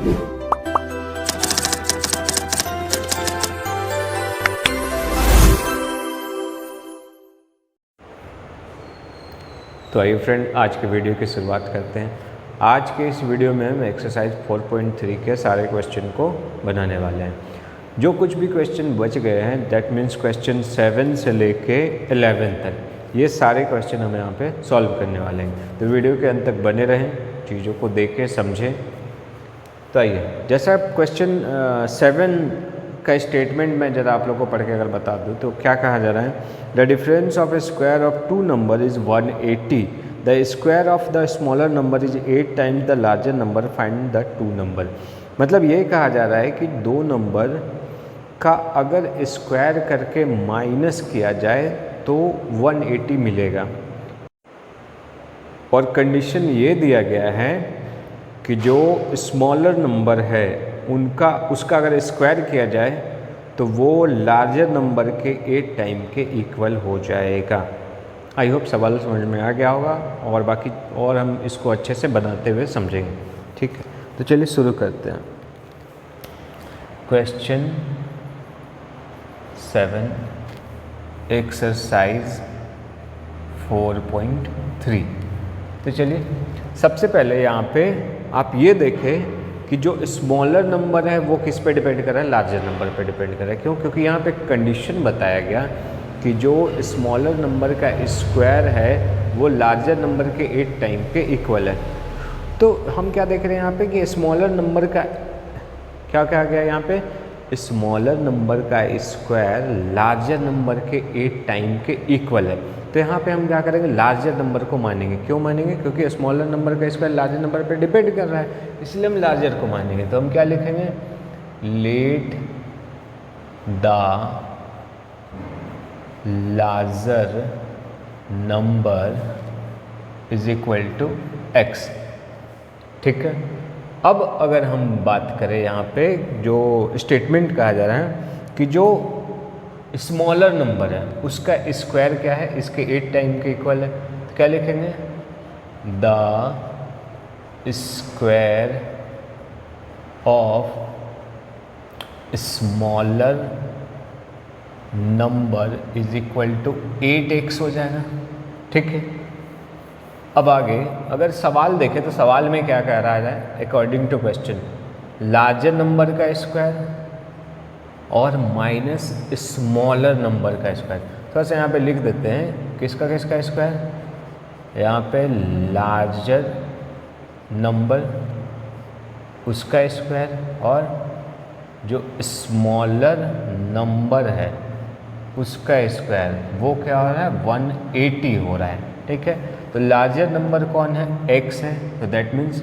तो आइए फ्रेंड, आज के वीडियो की शुरुआत करते हैं। आज के इस वीडियो में हम एक्सरसाइज 4.3 के सारे क्वेश्चन को बनाने वाले हैं। जो कुछ भी क्वेश्चन बच गए हैं, दैट मीन्स क्वेश्चन 7 से लेके 11 तक, ये सारे क्वेश्चन हम यहाँ पे सॉल्व करने वाले हैं। तो वीडियो के अंत तक बने रहें, चीज़ों को देखें, समझें। तो आइए, जैसा क्वेश्चन 7 का स्टेटमेंट मैं ज़रा आप लोगों को पढ़ के अगर बता दूँ तो क्या कहा जा रहा है। The difference of a square of two number is 180। The square of the smaller number is 8 times the larger number, find the two number. मतलब ये कहा जा रहा है कि दो नंबर का अगर स्क्वायर करके माइनस किया जाए तो 180 मिलेगा। और कंडीशन ये दिया गया है कि जो स्मॉलर नंबर है उसका अगर स्क्वायर किया जाए तो वो लार्जर नंबर के 8 टाइम के इक्वल हो जाएगा। आई होप सवाल समझ में आ गया होगा और बाकी और हम इसको अच्छे से बनाते हुए समझेंगे। ठीक है, तो चलिए शुरू करते हैं। Question 7 exercise 4.3। तो चलिए सबसे पहले यहाँ पे आप ये देखें कि जो स्मॉलर नंबर है वो किस पे डिपेंड कर रहा है, लार्जर नंबर पे डिपेंड कर रहा है। क्यों? क्योंकि यहाँ पे कंडीशन बताया गया कि जो स्मॉलर नंबर का स्क्वायर है वो लार्जर नंबर के 8 टाइम के इक्वल है। तो हम क्या देख रहे हैं यहाँ पे कि स्मॉलर नंबर का क्या कहा गया यहाँ पे, स्मॉलर नंबर का स्क्वायर लार्जर नंबर के 8 टाइम के इक्वल है। तो यहाँ पे हम क्या करेंगे, लार्जर नंबर को मानेंगे। क्यों मानेंगे? क्योंकि स्मॉलर नंबर का स्क्वायर लार्जर नंबर पे डिपेंड कर रहा है, इसलिए हम लार्जर को मानेंगे। तो हम क्या लिखेंगे, let the larger number is equal to x. ठीक है, अब अगर हम बात करें यहाँ पे जो स्टेटमेंट कहा जा रहा है कि जो स्मॉलर नंबर है उसका स्क्वायर क्या है, इसके 8 टाइम के इक्वल है। तो क्या लिखेंगे, the square of smaller number is equal to 8x हो जाएगा। ठीक है, अब आगे अगर सवाल देखें तो सवाल में क्या कह रहा है, according to question, larger number का स्क्वायर और माइनस स्मॉलर नंबर का स्क्वायर। थोड़ा सा यहाँ पे लिख देते हैं किसका किसका स्क्वायर, यहाँ पे लार्जर नंबर उसका स्क्वायर और जो स्मॉलर नंबर है उसका स्क्वायर, वो क्या हो रहा है, 180 हो रहा है। ठीक है, तो लार्जर नंबर कौन है, x है, तो दैट मीन्स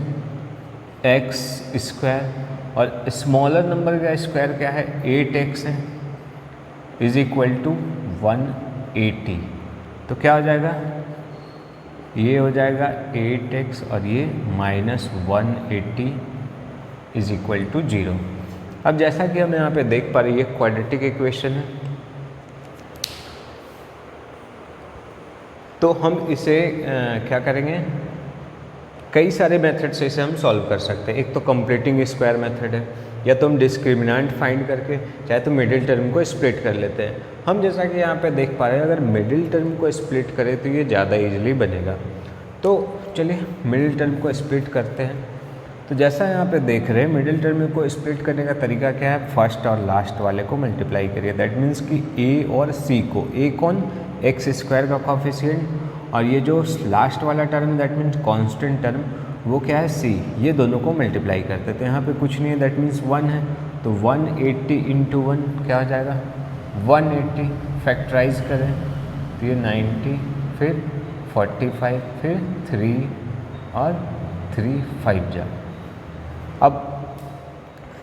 x स्क्वायर, और स्मॉलर नंबर का स्क्वायर क्या है, 8x है, इज इक्वल टू 180। तो क्या हो जाएगा, ये हो जाएगा 8x और ये माइनस 180 इज इक्वल टू 0। अब जैसा कि हम यहाँ पे देख पा रहे हैं, ये क्वाड्रेटिक इक्वेशन है, तो हम इसे क्या करेंगे, कई सारे मेथड से इसे हम सॉल्व कर सकते हैं। एक तो कंप्लीटिंग स्क्वायर मेथड है, या तो हम डिस्क्रिमिनेंट फाइंड करके, चाहे तो मिडिल टर्म को स्प्लिट कर लेते हैं। हम जैसा कि यहाँ पे देख पा रहे हैं, अगर मिडिल टर्म को स्प्लिट करें तो ये ज़्यादा इजीली बनेगा। तो चलिए मिडिल टर्म को स्प्लिट करते हैं। तो जैसा यहाँ पे देख रहे हैं, मिडिल टर्म को स्प्लिट करने का तरीका क्या है, फर्स्ट और लास्ट वाले को मल्टीप्लाई करिए। दैट मीन्स कि a और c को, a कौन, एक्स स्क्वायर का कॉफिशिएंट, और ये जो लास्ट वाला term that means constant term, वो क्या है, c, ये दोनों को मल्टीप्लाई करते हैं। तो यहाँ पे कुछ नहीं है, दैट मीन्स 1 है, तो 180 इंटू 1 क्या हो जाएगा, 180। फैक्टराइज करें तो ये 90, फिर 45, फिर 3 और 3 5 जा। अब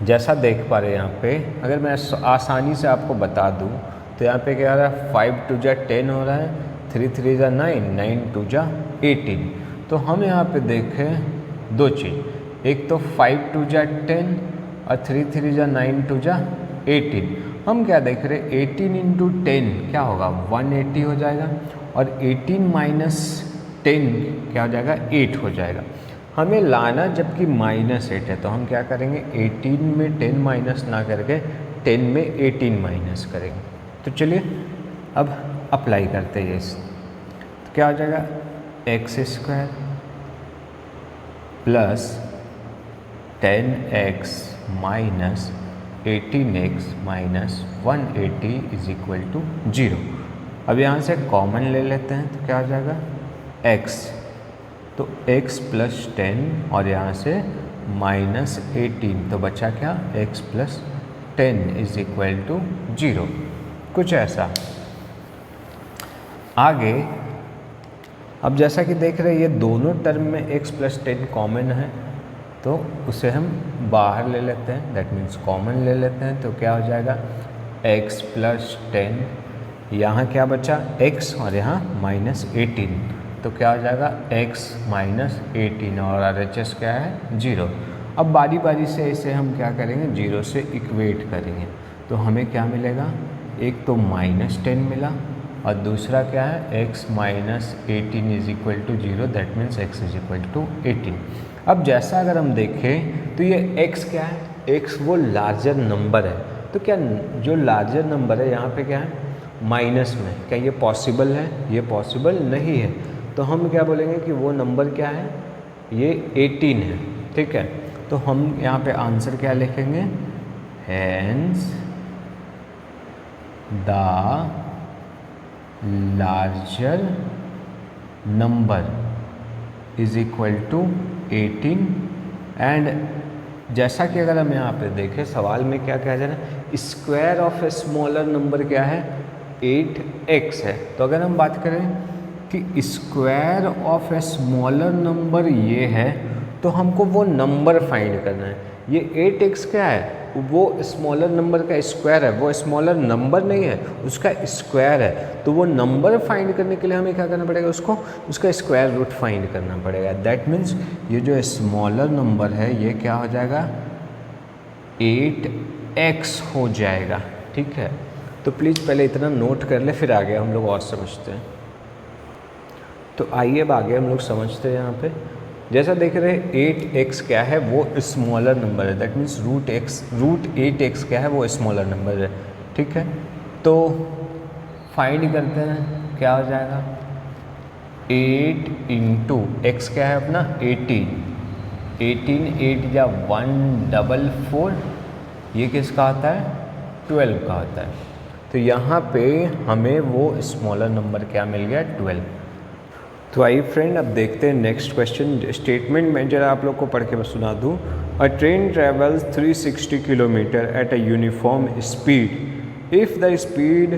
जैसा देख पा रहे हैं यहाँ पे, अगर मैं आसानी से आपको बता दूँ तो यहाँ पे क्या हो रहा है, 5 2 जा 10 हो रहा है, 3 3 जा 9, 9 2 जा 18। तो हम यहाँ पे देखें दो चीज़, एक तो 5 2 जा 10 और 3 3 जा 9 2 जा 18। हम क्या देख रहे हैं, 18 इंटू 10 क्या होगा, 180 हो जाएगा, और 18 माइनस 10 क्या हो जाएगा, 8 हो जाएगा। हमें लाना जबकि -8 है, तो हम क्या करेंगे 18 में 10 माइनस ना करके 10 में 18 माइनस करेंगे। तो चलिए अब अप्लाई करते हैं इस, तो क्या हो जाएगा x² plus 10x minus 18x minus 180 is equal to 0। अब यहाँ से कॉमन ले लेते हैं, तो क्या हो जाएगा x, तो x प्लस 10 और यहाँ से माइनस 18, तो बचा क्या x plus 10 is equal to 0, कुछ ऐसा। आगे अब जैसा कि देख रहे हैं ये दोनों टर्म में x प्लस 10 कॉमन है, तो उसे हम बाहर ले लेते हैं, दैट मीन्स कॉमन ले लेते हैं। तो क्या हो जाएगा x प्लस 10, यहाँ क्या बचा x और यहाँ माइनस 18, तो क्या हो जाएगा x माइनस 18 और RHS क्या है 0। अब बारी बारी से इसे हम क्या करेंगे 0 से इक्वेट करेंगे, तो हमें क्या मिलेगा, एक तो -10 मिला और दूसरा क्या है x minus 18 is equal to 0, that means x is equal to 18। अब जैसा अगर हम देखें तो ये x क्या है, x वो लार्जर नंबर है, तो क्या जो लार्जर नंबर है यहाँ पे क्या है माइनस में, क्या ये पॉसिबल है, ये पॉसिबल नहीं है। तो हम क्या बोलेंगे कि वो नंबर क्या है, ये 18 है, ठीक है। तो हम यहाँ पे आंसर क्या लिखेंगे, hence the larger number is equal to 18। And जैसा कि अगर हम यहाँ पे देखें सवाल में क्या कहा जा रहा है, square of a smaller number क्या है 8x है। तो अगर हम बात करें कि square of a smaller number ये है, तो हमको वो नंबर फाइंड करना है। ये 8x क्या है, वो स्मॉलर नंबर का स्क्वायर है, वो स्मॉलर नंबर नहीं है, उसका स्क्वायर है। तो वो नंबर फाइंड करने के लिए हमें क्या करना पड़ेगा, उसका स्क्वायर रूट फाइंड करना पड़ेगा। दैट मीन्स ये जो स्मॉलर नंबर है ये क्या हो जाएगा 8x हो जाएगा, ठीक है। तो प्लीज़ पहले इतना नोट कर ले, फिर आगे हम लोग और समझते हैं। तो आइए अब आगे हम लोग समझते हैं। यहाँ पे जैसा देख रहे हैं 8x क्या है, वो स्मॉलर नंबर है, दैट मीन्स रूट 8x क्या है, वो स्मॉलर नंबर है, ठीक है। तो फाइंड करते हैं, क्या हो जाएगा 8 इंटू x क्या है अपना 18, 8 या 144, ये किसका आता है 12 का आता है। तो यहाँ पे हमें वो स्मॉलर नंबर क्या मिल गया 12। तो आइए फ्रेंड अब देखते हैं नेक्स्ट क्वेश्चन। स्टेटमेंट में जरा आप लोग को पढ़ के मैं सुना दूँ। अ train travels 360 kilometre at a uniform speed. If the speed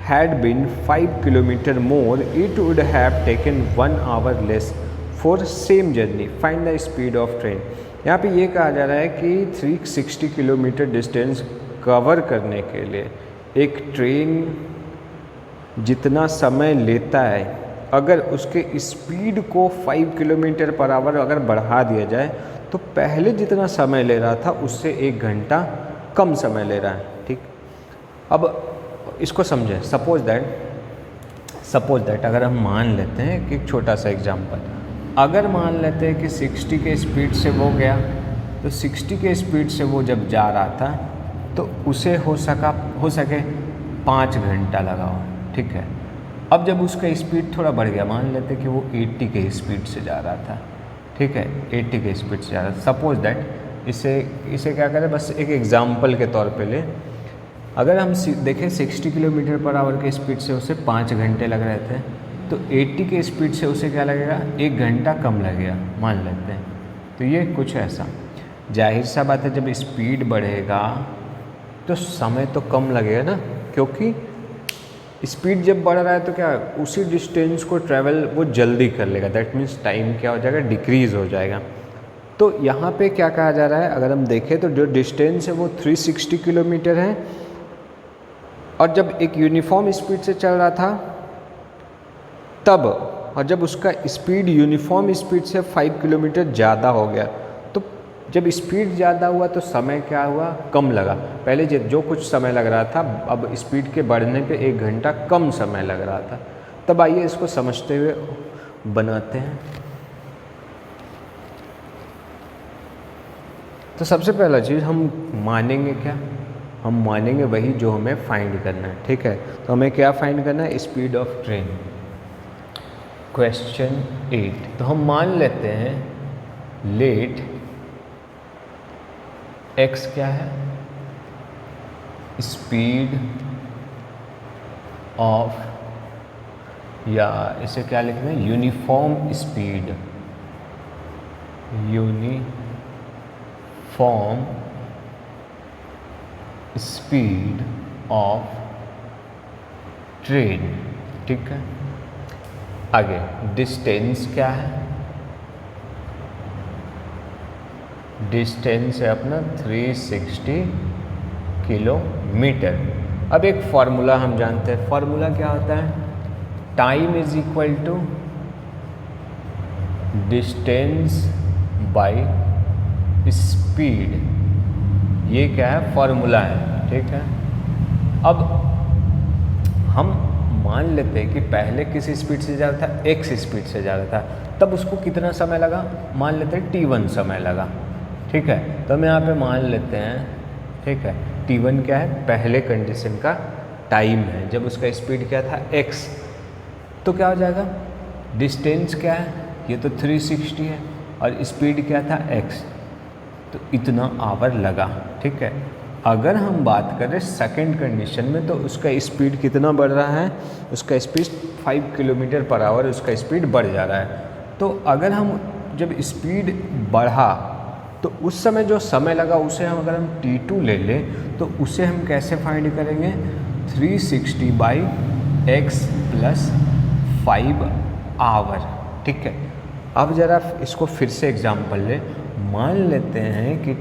had been 5 kilometer more, it would have taken 1 hour less for same journey. Find the speed of train. यहाँ पे ये कहा जा रहा है कि 360 किलोमीटर डिस्टेंस कवर करने के लिए एक ट्रेन जितना समय लेता है, अगर उसके स्पीड को 5 किलोमीटर पर आवर अगर बढ़ा दिया जाए तो पहले जितना समय ले रहा था उससे 1 घंटा कम समय ले रहा है, ठीक। अब इसको समझें। सपोज दैट अगर हम मान लेते हैं कि एक छोटा सा एग्जांपल, अगर मान लेते हैं कि 60 के स्पीड से वो गया, तो 60 के स्पीड से वो जब जा रहा था तो उसे हो सके 5 घंटा लगा हो, ठीक है। अब जब उसका स्पीड थोड़ा बढ़ गया, मान लेते हैं कि वो 80 के स्पीड से जा रहा था, ठीक है, 80 के स्पीड से जा रहा था। सपोज दैट इसे क्या करें, बस एक एग्जांपल के तौर पे ले। अगर हम देखें 60 किलोमीटर पर आवर के स्पीड से उसे 5 घंटे लग रहे थे, तो 80 के स्पीड से उसे क्या लगेगा 1 घंटा कम लगेगा, मान लेते हैं। तो ये कुछ ऐसा, जाहिर सा बात है जब स्पीड बढ़ेगा तो समय तो कम लगेगा ना, क्योंकि स्पीड जब बढ़ रहा है तो क्या उसी डिस्टेंस को ट्रैवल वो जल्दी कर लेगा, दैट मीन्स टाइम क्या हो जाएगा डिक्रीज़ हो जाएगा। तो यहाँ पे क्या कहा जा रहा है, अगर हम देखें तो जो डिस्टेंस है वो 360 किलोमीटर है, और जब एक यूनिफॉर्म स्पीड से चल रहा था तब, और जब उसका स्पीड यूनिफॉर्म स्पीड से 5 किलोमीटर ज़्यादा हो गया, तो जब स्पीड ज़्यादा हुआ तो समय क्या हुआ कम लगा। पहले जो कुछ समय लग रहा था अब स्पीड के बढ़ने पे 1 घंटा कम समय लग रहा था। तब आइए इसको समझते हुए बनाते हैं। तो सबसे पहला चीज़ हम मानेंगे क्या, हम मानेंगे वही जो हमें फाइंड करना है, ठीक है। तो हमें क्या फाइंड करना है, स्पीड ऑफ ट्रेन। क्वेश्चन 8, तो हम मान लेते हैं लेट x क्या है, स्पीड ऑफ, या इसे क्या लिखना है, uniform speed, uniform speed of train, ठीक है। आगे डिस्टेंस क्या है, डिस्टेंस है अपना 360 किलोमीटर। अब एक फॉर्मूला हम जानते हैं, फॉर्मूला क्या होता है, time is equal to distance by speed, ये क्या है, फॉर्मूला है, ठीक है। अब हम मान लेते हैं कि पहले किस स्पीड से जा रहा था, x स्पीड से जा रहा था, तब उसको कितना समय लगा, मान लेते हैं t1 समय लगा, ठीक है। तो हम यहाँ पे मान लेते हैं, ठीक है, t1 क्या है, पहले कंडीशन का टाइम है जब उसका स्पीड क्या था, x। तो क्या हो जाएगा, डिस्टेंस क्या है, ये तो 360 है और स्पीड क्या था, x, तो इतना आवर लगा, ठीक है। अगर हम बात करें सेकंड कंडीशन में, तो उसका स्पीड कितना बढ़ रहा है, उसका स्पीड 5 किलोमीटर पर आवर उसका स्पीड बढ़ जा रहा है। तो अगर हम जब स्पीड बढ़ा तो उस समय जो समय लगा उसे हम अगर हम t2 ले लें तो उसे हम कैसे फाइंड करेंगे, 360 बाई x प्लस 5 आवर, ठीक है। अब ज़रा इसको फिर से एग्जांपल ले, मान लेते हैं कि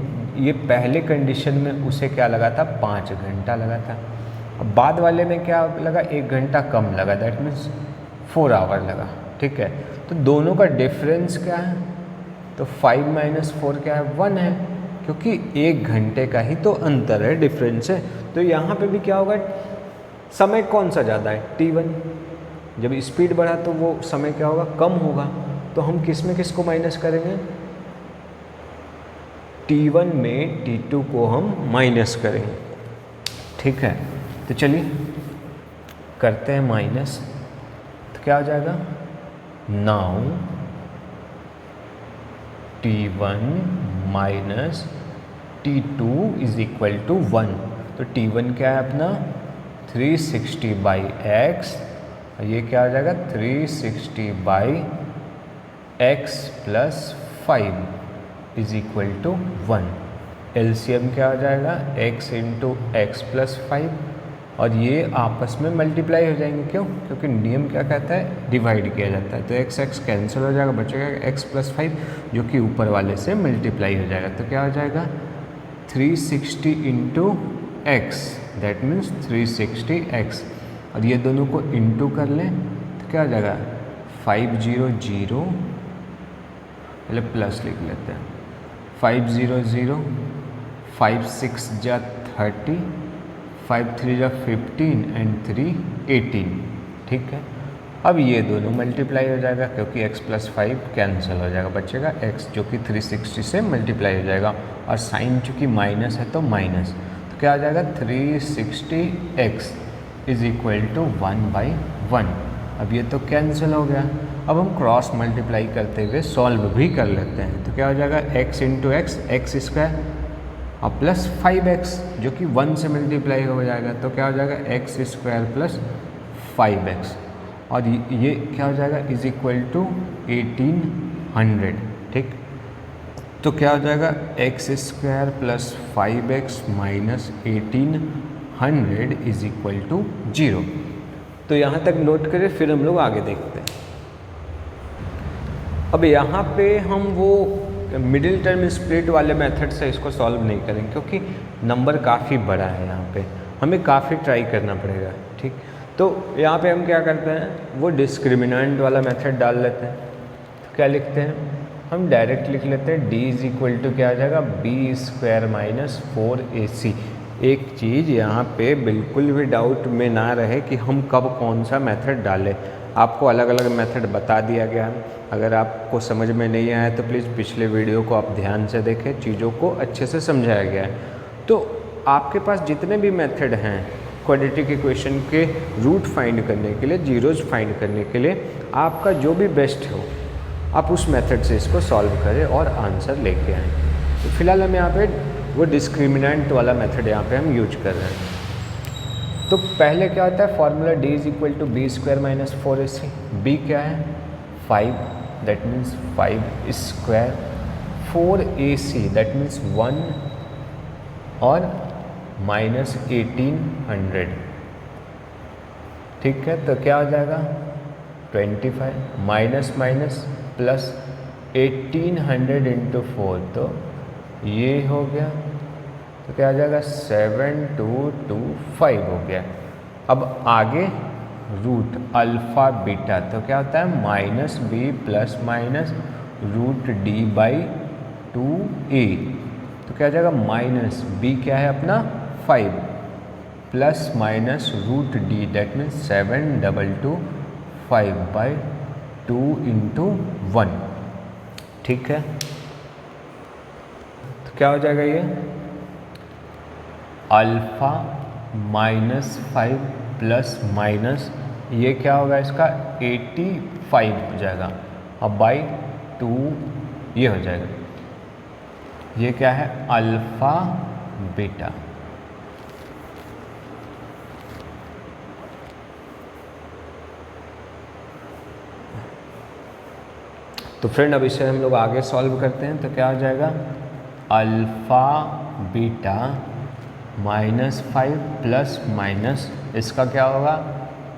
ये पहले कंडीशन में उसे क्या लगा था, 5 घंटा लगा था। अब बाद वाले में क्या लगा, 1 घंटा कम लगा, दैट मीन्स 4 आवर लगा, ठीक है। तो दोनों का डिफरेंस क्या है, तो 5 माइनस 4 क्या है, 1 है, क्योंकि 1 घंटे का ही तो अंतर है, डिफरेंस है। तो यहाँ पे भी क्या होगा, समय कौन सा ज़्यादा है, t1। जब स्पीड बढ़ा तो वो समय क्या होगा, कम होगा। तो हम किस में किसको माइनस करेंगे, t1 में t2 को हम माइनस करेंगे, ठीक है। तो चलिए करते हैं माइनस, तो क्या हो जाएगा, now t1 minus t2 is equal to 1। तो t1 क्या है अपना 360 बाई x, और ये क्या हो जाएगा 360 by x plus 5 is equal to 1। LCM क्या हो जाएगा, x इंटू एक्स प्लस 5, और ये आपस में मल्टीप्लाई हो जाएंगे, क्यों, क्योंकि नियम क्या कहता है, डिवाइड किया जाता है। तो x x कैंसिल हो जाएगा, बचेगा x प्लस 5 जो कि ऊपर वाले से मल्टीप्लाई हो जाएगा। तो क्या हो जाएगा 360 into x, that means 360x, और ये दोनों को इंटू कर लें तो क्या हो जाएगा 500, पहले प्लस लिख लेते हैं, 500, 5 6 जा 30, 5 3 जा 15 एंड 3 18, ठीक है। अब ये दोनों मल्टीप्लाई हो जाएगा क्योंकि x प्लस 5 कैंसिल हो जाएगा, बचेगा x जो कि 360 से मल्टीप्लाई हो जाएगा, और साइन चूँकि माइनस है तो माइनस, तो क्या आ जाएगा 360x इज इक्वल टू 1/1। अब ये तो कैंसिल हो गया। अब हम क्रॉस मल्टीप्लाई करते हुए सॉल्व भी कर लेते हैं, तो क्या हो जाएगा x into x, x square, और प्लस 5x जो कि 1 से मल्टीप्लाई हो जाएगा, तो क्या हो जाएगा x स्क्वायर प्लस 5x, और ये क्या हो जाएगा इज इक्वल टू 1800, ठीक। तो क्या हो जाएगा x square plus 5x minus 1800 is equal to 0। तो यहाँ तक नोट करें, फिर हम लोग आगे देखते हैं। अब यहाँ पे हम वो मिडिल टर्म स्प्लिट वाले मेथड से इसको सॉल्व नहीं करेंगे क्योंकि नंबर काफ़ी बड़ा है, यहाँ पे हमें काफ़ी ट्राई करना पड़ेगा, ठीक। तो यहाँ पे हम क्या करते हैं, वो डिस्क्रिमिनेंट वाला मेथड डाल लेते हैं। तो क्या लिखते हैं, हम डायरेक्ट लिख लेते हैं d इज इक्वल टू क्या आ जाएगा b स्क्वायर माइनस 4ac। एक चीज़ यहाँ पे बिल्कुल भी डाउट में ना रहे कि हम कब कौन सा मेथड डालें। आपको अलग अलग मेथड बता दिया गया है। अगर आपको समझ में नहीं आया तो प्लीज़ पिछले वीडियो को आप ध्यान से देखें, चीज़ों को अच्छे से समझाया गया है। तो आपके पास जितने भी मेथड हैं क्वाड्रेटिक इक्वेशन के रूट फाइंड करने के लिए, जीरोज फाइंड करने के लिए, आपका जो भी बेस्ट हो आप उस मेथड से इसको सॉल्व करें और आंसर लेके आएँ। तो फिलहाल हम यहाँ पे वो डिस्क्रिमिनेंट वाला मेथड यहाँ पे हम यूज कर रहे हैं। तो पहले क्या होता है, formula d is equal to b square minus 4ac। b क्या है 5, that means 5 square, 4ac that means 1 और माइनस 1800। ठीक है, तो क्या हो जाएगा 25 माइनस माइनस प्लस 1800 इंटू 4, तो ये हो गया, तो क्या आ जाएगा 7225 हो गया। अब आगे रूट अल्फ़ा बीटा, तो क्या होता है minus b plus minus root d by 2a, तो क्या आ जाएगा माइनस बी क्या है अपना 5 plus minus root d that means 7225 by 2 into 1। ठीक है, तो क्या हो जाएगा ये अल्फ़ा माइनस 5 प्लस माइनस ये क्या होगा इसका 85 हो जाएगा, अब बाई 2 ये हो जाएगा। ये क्या है अल्फ़ा बीटा। तो फ्रेंड अब इसे हम लोग आगे सॉल्व करते हैं, तो क्या हो जाएगा alpha beta minus 5 plus minus इसका क्या होगा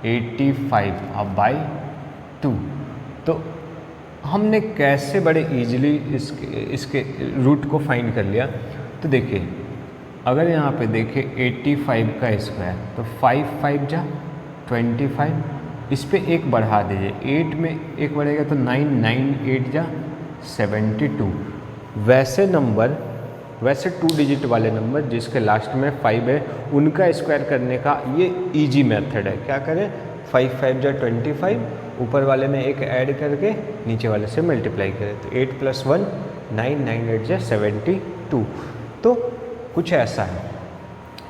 85 अब बाई 2। तो हमने कैसे बड़े इजीली इसके रूट को फाइंड कर लिया। तो देखिए अगर यहाँ पे देखें 85 का स्क्वायर, तो 5 5 जा 25, इस पे एक बढ़ा दीजिए, 8 में एक बढ़ेगा तो 9 9 8 जा 72। वैसे 2 डिजिट वाले नंबर जिसके लास्ट में 5 है उनका स्क्वायर करने का ये इजी मेथड है। क्या करें 5 5 जा 25, ऊपर वाले में एक ऐड करके नीचे वाले से मल्टीप्लाई करें, तो 8 प्लस 1 9 9 8 जा 72। तो कुछ ऐसा है।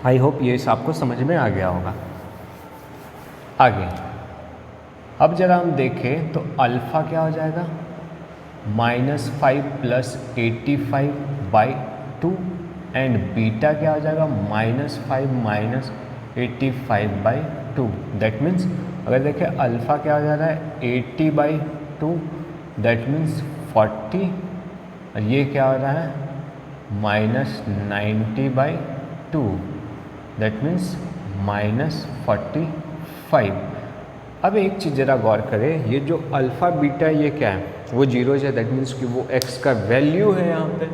आई होप ये आपको समझ में आ गया होगा। आगे अब जरा हम देखें तो अल्फ़ा क्या हो जाएगा minus 5 plus 85 by 2 and beta क्या हो जाएगा minus 5 minus 85 by 2। That means अगर देखें अल्फ़ा क्या हो जा रहा है 80 बाई 2 दैट मीन्स 40, और ये क्या हो रहा है minus 90 by 2 that means minus 45। अब एक चीज़ ज़रा गौर करें, ये जो अल्फ़ा बीटा ये क्या है वो जीरोज है, दैट मीन्स कि वो x का वैल्यू है यहाँ पे।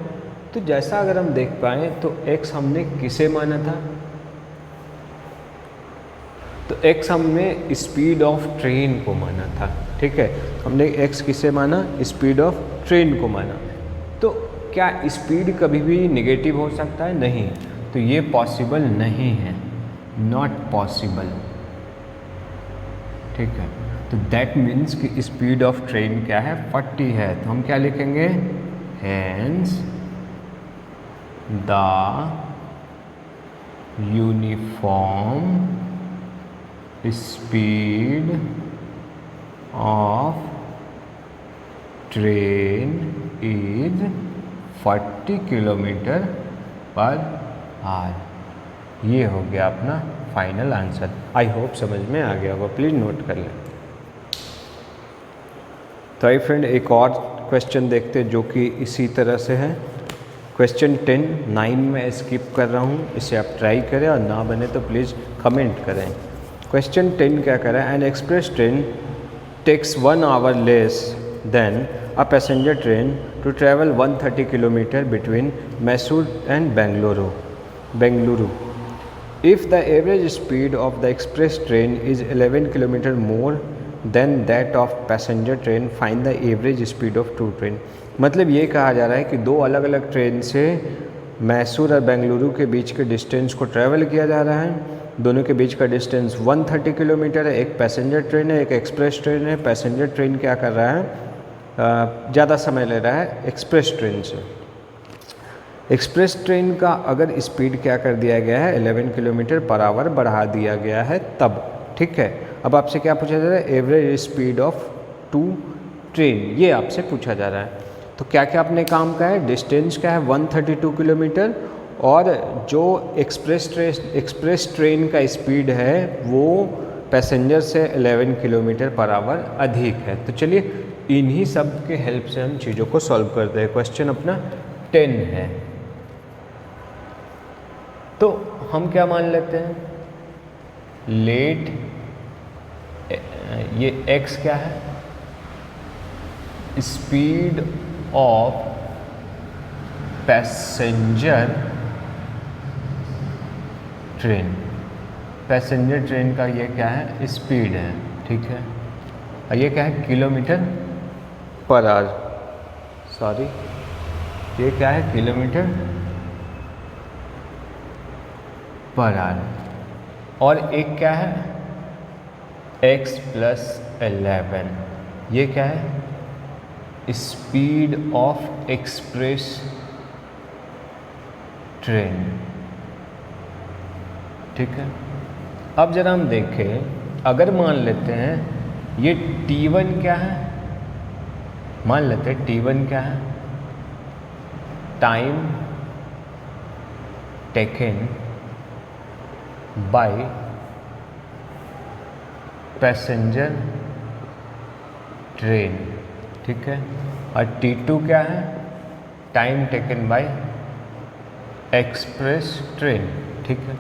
तो जैसा अगर हम देख पाएँ तो x हमने किसे माना था, तो x हमने स्पीड ऑफ ट्रेन को माना था। ठीक है, हमने x किसे माना स्पीड ऑफ ट्रेन को माना। तो क्या स्पीड कभी भी नेगेटिव हो सकता है, नहीं, तो ये पॉसिबल नहीं है, नॉट पॉसिबल। ठीक है, तो दैट मीन्स कि स्पीड ऑफ ट्रेन क्या है 40 है, तो हम क्या लिखेंगे hence the uniform speed of train is 40 kilometre per hour. ये हो गया अपना फाइनल आंसर। आई होप समझ में आ गया होगा, प्लीज़ नोट कर लें। तो आई फ्रेंड एक और क्वेश्चन देखते हैं जो कि इसी तरह से है। क्वेश्चन 10 9 में स्किप कर रहा हूँ, इसे आप ट्राई करें और ना बने तो प्लीज़ कमेंट करें। क्वेश्चन 10 क्या कर रहा है, an express train takes 1 hour less than a passenger train to travel 130 kilometre between Mysore and Bengaluru. If the average speed of the express train is 11 km more than that of passenger train, find the average speed of two train। मतलब ये कहा जा रहा है कि दो अलग अलग ट्रेन से मैसूर और बेंगलुरु के बीच के डिस्टेंस को ट्रैवल किया जा रहा है, दोनों के बीच का डिस्टेंस 130 किलोमीटर है। एक पैसेंजर ट्रेन है, एक एक्सप्रेस ट्रेन है। पैसेंजर ट्रेन क्या कर रहा है, ज़्यादा समय ले रहा है एक्सप्रेस ट्रेन से। एक्सप्रेस ट्रेन का अगर स्पीड क्या कर दिया गया है, 11 किलोमीटर पर आवर बढ़ा दिया गया है तब, ठीक है। अब आपसे क्या पूछा जा रहा है, एवरेज स्पीड ऑफ 2 ट्रेन, ये आपसे पूछा जा रहा है। तो क्या क्या अपने काम का है, डिस्टेंस क्या है 132 किलोमीटर, और जो एक्सप्रेस ट्रेन का स्पीड है वो पैसेंजर से 11 किलोमीटर पर आवर अधिक है। तो चलिए इन्हीं सब के हेल्प से हम चीज़ों को सॉल्व करते हैं। क्वेश्चन अपना 10 है, तो हम क्या मान लेते हैं, लेट, ये x क्या है, speed of passenger train, passenger train का ये क्या है, स्पीड है, ठीक है। और ये क्या है, किलोमीटर पर आवर, सॉरी ये क्या है, किलोमीटर पर आवर। और एक क्या है, x + 11, ये क्या है, स्पीड ऑफ एक्सप्रेस ट्रेन, ठीक है। अब जरा हम देखें, अगर मान लेते हैं ये T1 क्या है, मान लेते हैं T1 क्या है, time taken by passenger train, ठीक है। और T2 क्या है, time taken by express train, ठीक है।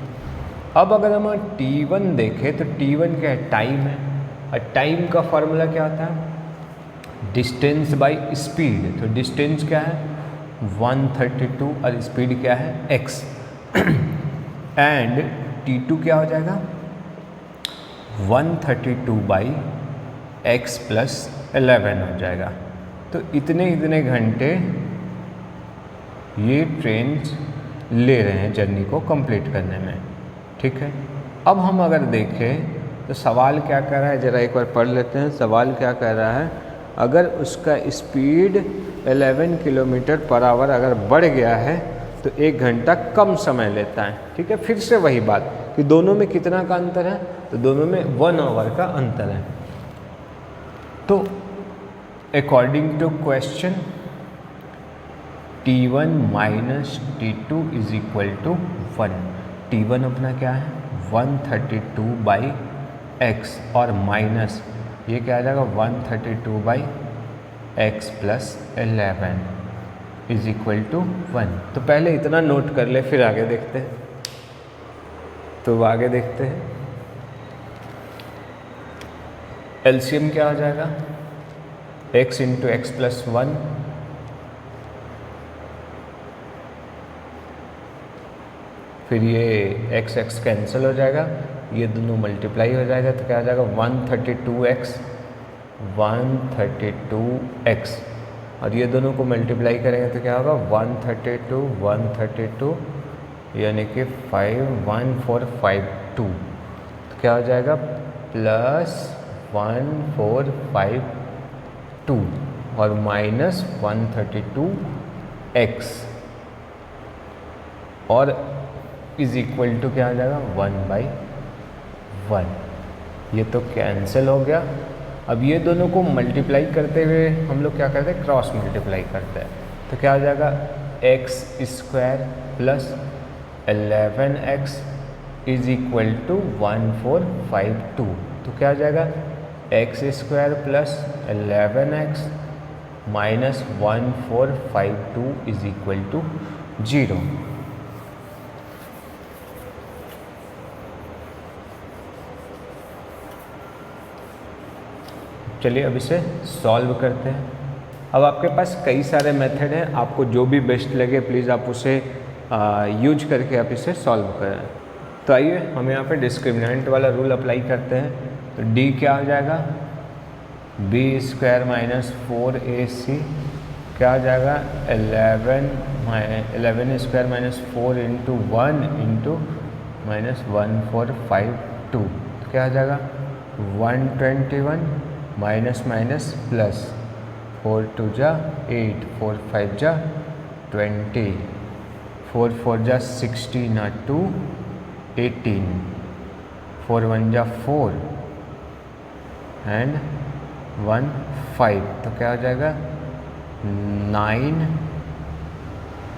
अब अगर हम T1 देखें तो T1 क्या है, टाइम है, और टाइम का फॉर्मूला क्या होता है, डिस्टेंस बाय स्पीड। तो डिस्टेंस क्या है 132 और स्पीड क्या है x, एंड T2 क्या हो जाएगा 132 बाई x + 11 हो जाएगा। तो इतने घंटे ये ट्रेन ले रहे हैं जर्नी को कंप्लीट करने में, ठीक है। अब हम अगर देखें तो सवाल क्या कर रहा है, ज़रा एक बार पढ़ लेते हैं। सवाल क्या कह रहा है, अगर उसका स्पीड 11 किलोमीटर पर आवर अगर बढ़ गया है तो 1 घंटा कम समय लेता है, ठीक है। फिर से वही बात कि दोनों में कितना का अंतर है, तो दोनों में 1 आवर का अंतर है। तो according to question T1 - T2 = 1। T1 अपना क्या है 132 बाई x, और माइनस ये क्या आ जाएगा 132 बाई x + 11 = 1। तो पहले इतना नोट कर ले, फिर आगे देखते हैं। तो आगे देखते हैं, एलसीएम क्या हो जाएगा, x × x + 1, फिर ये x कैंसिल हो जाएगा, ये दोनों मल्टीप्लाई हो जाएगा, तो क्या हो जाएगा 132x, और ये दोनों को मल्टीप्लाई करेंगे तो क्या होगा 132 यानी कि 51452, तो क्या हो जाएगा +1452 और -132x, और = क्या आ जाएगा 1/1। ये तो कैंसिल हो गया। अब ये दोनों को मल्टीप्लाई करते हुए हम लोग क्या करते हैं, क्रॉस मल्टीप्लाई करते हैं। तो क्या हो जाएगा x² + 11x = 1452। तो क्या हो जाएगा x² + 11x - 1452 = 0। चलिए अब इसे सॉल्व करते हैं। अब आपके पास कई सारे मेथड हैं, आपको जो भी बेस्ट लगे प्लीज़ आप उसे यूज करके आप इसे सॉल्व करें। तो आइए हम यहाँ पे डिस्क्रिमिनेंट वाला रूल अप्लाई करते हैं। तो d क्या हो जाएगा b² - 4ac, क्या हो जाएगा 11² - 4 × 1 × माइनस 1452, तो क्या आ जाएगा 121 माइनस माइनस प्लस 4 2 जा 8, 4 5 जा 20, 4 4 जा 16 और 2 18, 4 1 जा 4 एंड 1 5, तो क्या हो जाएगा 9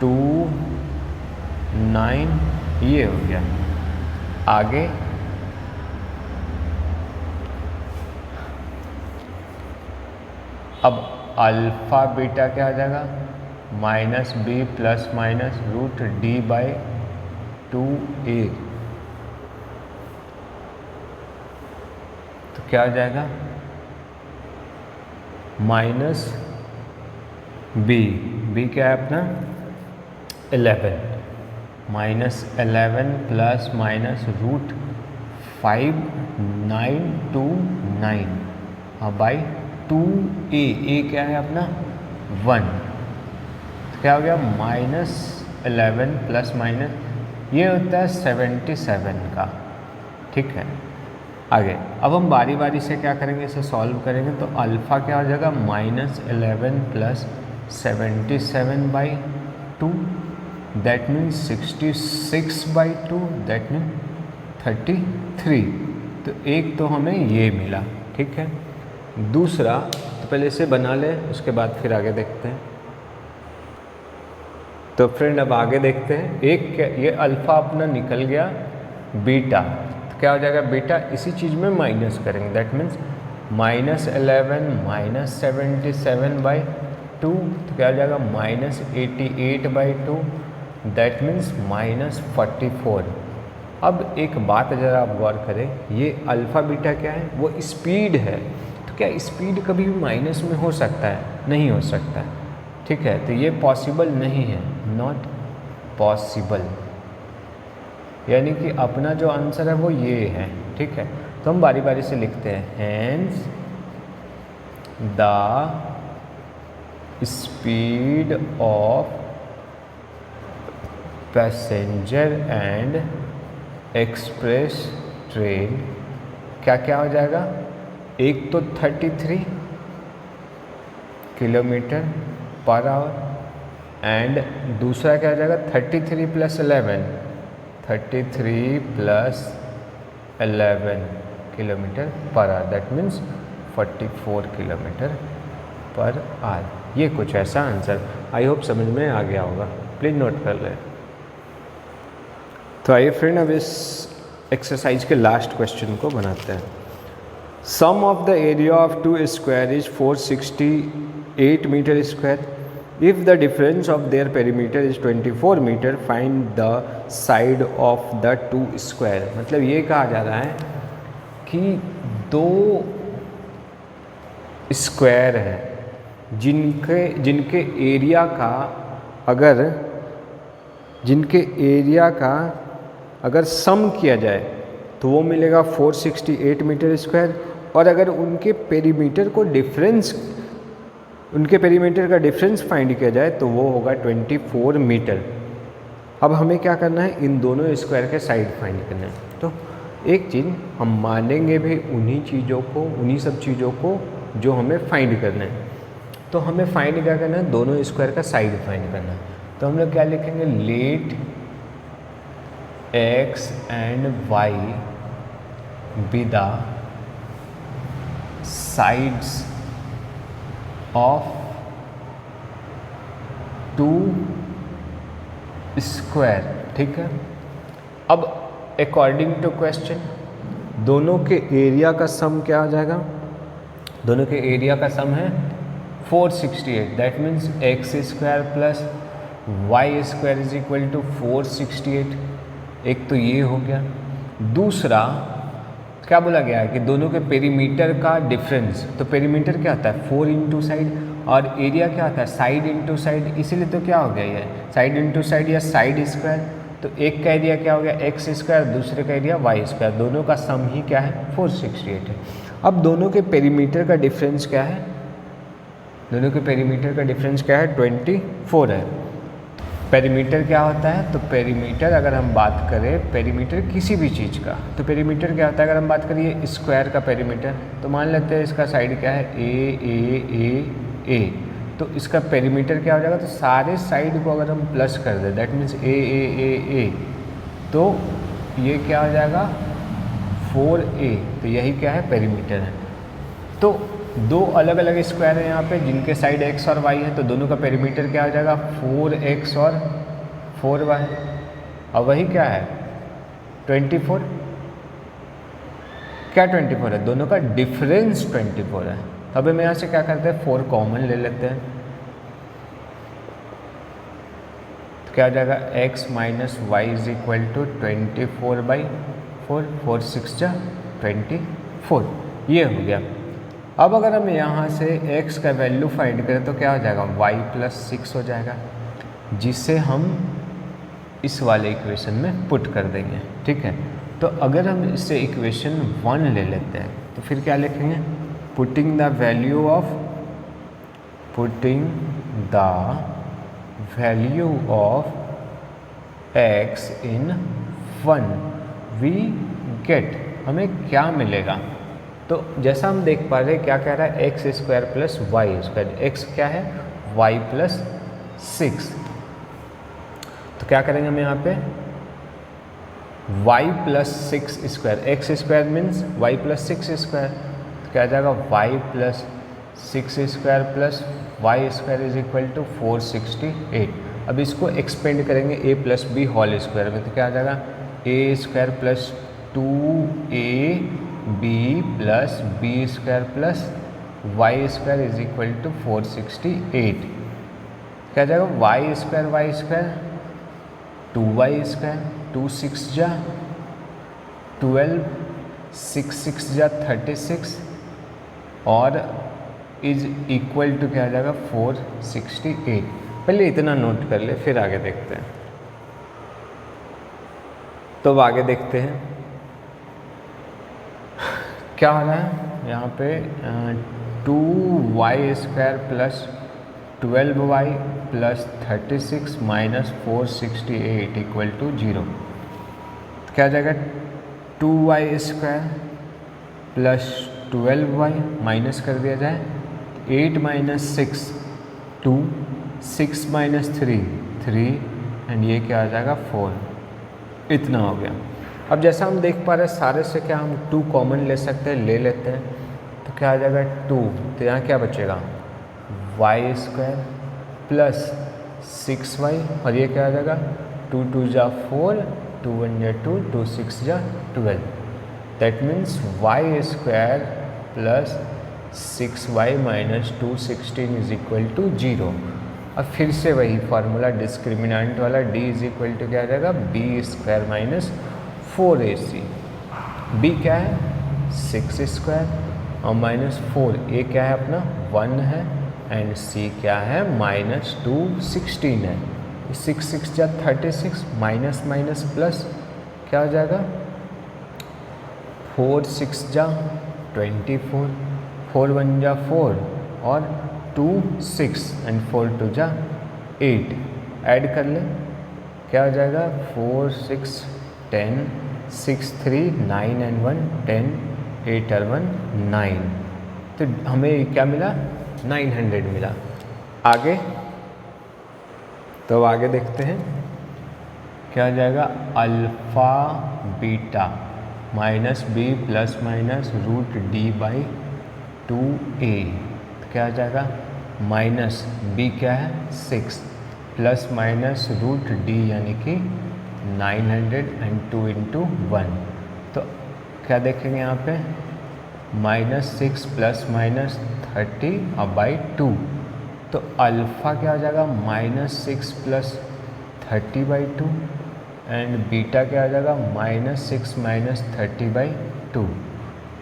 2 9, ये हो गया। आगे अब अल्फ़ा बीटा क्या आ जाएगा minus b plus minus root d by 2a, तो क्या आ जाएगा माइनस बी क्या है अपना 11, माइनस 11 प्लस माइनस रूट 5 9 2 9 और बाई 2a क्या है अपना 1, तो क्या हो गया माइनस 11 प्लस माइनस ये होता है 77 का। ठीक है, आगे अब हम बारी बारी से क्या करेंगे, इसे सॉल्व करेंगे। तो अल्फ़ा क्या हो जाएगा minus 11 plus 77 by 2, that means 66 by 2, that means 33। तो एक तो हमें ये मिला। ठीक है, दूसरा तो पहले इसे बना ले, उसके बाद फिर आगे देखते हैं। तो फ्रेंड अब आगे देखते हैं। एक ये अल्फ़ा अपना निकल गया, बीटा तो क्या हो जाएगा बीटा, इसी चीज़ में माइनस करेंगे, that means minus 11 minus 77 by 2, तो क्या हो जाएगा minus 88 by 2, that means minus 44। अब एक बात ज़रा आप गौर करें, ये अल्फ़ा बीटा क्या है, वो स्पीड है। तो क्या स्पीड कभी भी माइनस में हो सकता है? नहीं हो सकता है। ठीक है, तो ये पॉसिबल नहीं है, नॉट पॉसिबल, यानी कि अपना जो आंसर है वो ये है। ठीक है, तो हम बारी बारी से लिखते हैं, hence the speed of passenger and express train क्या क्या हो जाएगा, एक तो 33 किलोमीटर पर आवर एंड दूसरा क्या हो जाएगा 33 plus 11, 33 plus 11 kilometre per hour, that means 44 kilometre per hour. ये कुछ ऐसा आंसर, आई होप समझ में आ गया होगा, प्लीज़ नोट कर लें। तो आइए फ्रेंड अब इस एक्सरसाइज के लास्ट क्वेश्चन को बनाते हैं। Sum of the area of two square is 468 metre square. If the difference of their perimeter is 24 metre, find the side of the two square. मतलब ये कहा जा रहा है कि दो स्क्वायर हैं जिनके एरिया का अगर सम किया जाए तो वो मिलेगा 468 मीटर स्क्वायर, और अगर उनके पेरीमीटर का डिफरेंस फाइंड किया जाए तो वो होगा 24 मीटर। अब हमें क्या करना है, इन दोनों स्क्वायर के साइड फाइंड करना है। तो एक चीज़ हम मानेंगे भी उन्हीं सब चीज़ों को जो हमें फाइंड करना है। तो हमें फाइंड क्या करना है, दोनों स्क्वायर का साइड फाइंड करना है। तो हम लोग क्या लिखेंगे, late x and y be the sides of two square। ठीक है, अब अकॉर्डिंग टू क्वेश्चन दोनों के एरिया का सम क्या आ जाएगा, दोनों के एरिया का सम है 468, that means x square plus y square is equal to 468। एक तो ये हो गया। दूसरा क्या बोला गया है कि दोनों के पेरीमीटर का डिफरेंस, तो पेरीमीटर क्या होता है 4 इंटू साइड, और एरिया क्या होता है साइड इंटू साइड, इसीलिए तो क्या हो गया ये साइड इंटू साइड या साइड स्क्वायर। तो एक का एरिया क्या हो गया एक्स स्क्वायर, दूसरे का एरिया वाई स्क्वायर, दोनों का सम ही क्या है 468 है। अब दोनों के पेरीमीटर का डिफरेंस क्या है, दोनों के पेरीमीटर का डिफरेंस क्या है 24 है। पेरीमीटर क्या होता है, तो पेरीमीटर अगर हम बात करें पेरीमीटर किसी भी चीज़ का, तो पेरीमीटर क्या होता है, अगर हम बात करिए स्क्वायर का पेरीमीटर, तो मान लेते हैं इसका साइड क्या है ए, तो इसका पेरीमीटर क्या हो जाएगा, तो सारे साइड को अगर हम प्लस कर दें दैट मीन्स ए, तो ये क्या हो जाएगा 4a, तो यही क्या है पेरीमीटर है। तो दो अलग अलग स्क्वायर हैं यहाँ पे जिनके साइड x और y है, तो दोनों का पेरीमीटर क्या हो जाएगा 4x और 4y, और वही क्या है 24, क्या 24 है, दोनों का डिफरेंस 24 है। तो अब हम यहाँ से क्या करते हैं 4 कॉमन ले लेते हैं, तो क्या हो जाएगा x minus y is equal to 24/4, 4 6 जा 24, ये हो गया। अब अगर हम यहाँ से x का वैल्यू फाइंड करें तो क्या हो जाएगा y प्लस 6 हो जाएगा, जिसे हम इस वाले इक्वेशन में पुट कर देंगे, ठीक है। तो अगर हम इससे इक्वेशन 1 ले लेते हैं तो फिर क्या लिखेंगे, putting the value of x in 1 we get, हमें क्या मिलेगा, तो जैसा हम देख पा रहे हैं क्या कह रहा है x square plus y square, x क्या है वाई प्लस 6, तो क्या करेंगे हम यहाँ पे y plus 6 square, x square means y plus 6 square, तो क्या आ जाएगा y plus 6 square plus y square is equal to 468। अब इसको एक्सपेंड करेंगे a plus b whole square में, तो क्या आ जाएगा a square plus 2ab plus b square plus y square is equal to 468, क्या आ जाएगा वाई स्क्वायर 2y स्क्वायर, 2 6 जा 12, 6 6 जा 36 और इज इक्वल टू क्या आ जाएगा 468। पहले इतना नोट कर ले फिर आगे देखते हैं। तो अब आगे देखते हैं क्या हो रहा है यहाँ पे 2y square plus 12y plus 36 minus 468 equal to 0, क्या आ जाएगा 2y square plus 12y minus कर दिया जाए 8 माइनस 6 2, 6 माइनस 3 एंड ये क्या आ जाएगा 4, इतना हो गया। अब जैसा हम देख पा रहे हैं सारे से क्या हम 2 कॉमन ले सकते हैं, ले लेते हैं, तो क्या आ जाएगा 2, तो यहाँ क्या बचेगा y स्क्वायर प्लस 6y और ये क्या आ जाएगा 2 2 जा 4, 2 1 जा 2, 2 6 जा 12, that means y square plus 6y minus 216 is equal to 0। अब फिर से वही फार्मूला डिस्क्रिमिनेंट वाला d इज इक्वल टू क्या आ जाएगा b square minus 4ac, b क्या है 6 स्क्वायर और माइनस 4, a क्या है अपना 1 है एंड c क्या है माइनस 216 है, 6 6 जा 36 माइनस माइनस प्लस क्या हो जाएगा 4 6 जा 24, 4 1 जा 4 और 2 6 एंड 4 2 जा 8, ऐड कर ले क्या हो जाएगा 4 6 10, 6 3 9 एंड 1 10, 8 और 1 9, तो हमें क्या मिला 900 मिला। आगे तो आगे देखते हैं क्या आ जाएगा alpha beta minus b plus minus root d by 2a, क्या आ जाएगा माइनस b क्या है 6 प्लस माइनस रूट d यानी कि 902 इंटू 1, तो क्या देखेंगे यहाँ पे -6 प्लस माइनस 30 और बाई 2, तो अल्फ़ा क्या हो जाएगा -6 प्लस 30 बाई 2 एंड बीटा क्या हो जाएगा -6 माइनस 30 बाई 2,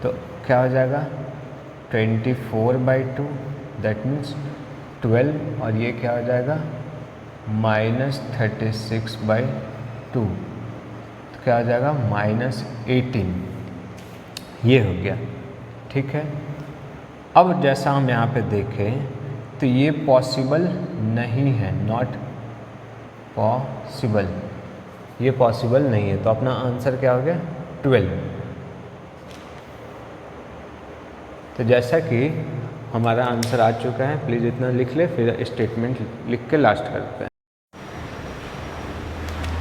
तो क्या हो जाएगा 24 बाई 2 दैट मीन्स 12 और ये क्या हो जाएगा -36 बाई 2, तो क्या हो जाएगा -18, ये हो गया, ठीक है। अब जैसा हम यहाँ पे देखें तो ये पॉसिबल नहीं है, नॉट पॉसिबल, ये पॉसिबल नहीं है, तो अपना आंसर क्या हो गया 12। तो जैसा कि हमारा आंसर आ चुका है, प्लीज़ इतना लिख ले, फिर स्टेटमेंट लिख के लास्ट करते हैं।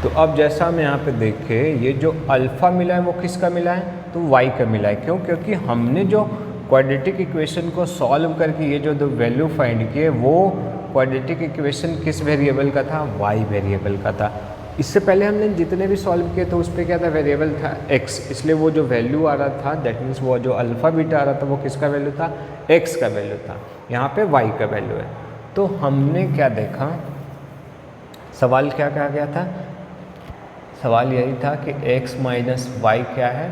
तो अब जैसा हम यहाँ पे देखें, ये जो अल्फ़ा मिला है वो किसका मिला है, तो y का मिला है। क्यों? क्योंकि हमने जो क्वाड्रेटिक इक्वेशन को सॉल्व करके ये जो दो वैल्यू फाइंड किए, वो क्वाड्रेटिक इक्वेशन किस वेरिएबल का था, y वेरिएबल का था। इससे पहले हमने जितने भी सॉल्व किए तो उस पर क्या था, वेरिएबल था x, इसलिए वो जो वैल्यू आ रहा था, दैट मीन्स वो जो अल्फ़ा बीटा आ रहा था वो किसका वैल्यू था, x का वैल्यू था। यहाँ पे y का वैल्यू है। तो हमने क्या देखा, सवाल क्या कहा गया था, सवाल यही था कि x माइनस वाई क्या है,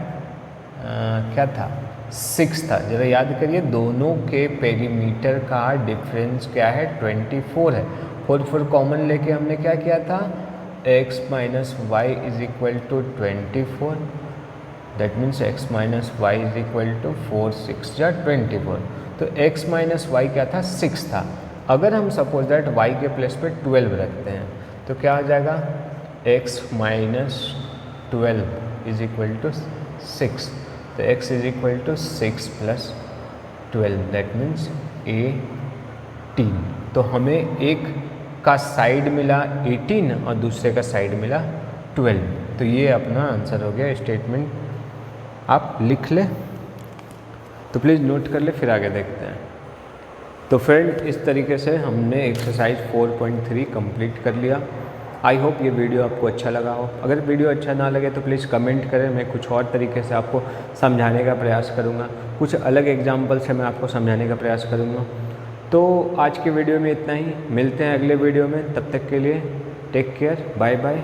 क्या था, 6 था। ज़रा याद करिए, दोनों के पेरीमीटर का डिफरेंस क्या है, 24 है। 4 कॉमन लेके हमने क्या किया था, x minus y is equal to 24, that means x minus y is equal to 4 6 या 24। तो x माइनस वाई क्या था, 6 था। अगर हम सपोज दैट y के प्लेस पे 12 रखते हैं तो क्या हो जाएगा, x minus 12 is equal to 6। तो x is equal to 6 plus 12, that means 18। तो हमें एक का साइड मिला 18 और दूसरे का साइड मिला 12। तो ये अपना आंसर हो गया। स्टेटमेंट आप लिख ले, तो प्लीज़ नोट कर ले, फिर आगे देखते हैं। तो फ्रेंड, इस तरीके से हमने एक्सरसाइज 4.3 कंप्लीट कर लिया। आई होप ये वीडियो आपको अच्छा लगा हो। अगर वीडियो अच्छा ना लगे तो प्लीज़ कमेंट करें, मैं कुछ और तरीके से आपको समझाने का प्रयास करूँगा, कुछ अलग एग्जाम्पल से मैं आपको समझाने का प्रयास करूँगा। तो आज के वीडियो में इतना ही, मिलते हैं अगले वीडियो में, तब तक के लिए टेक केयर, बाय बाय।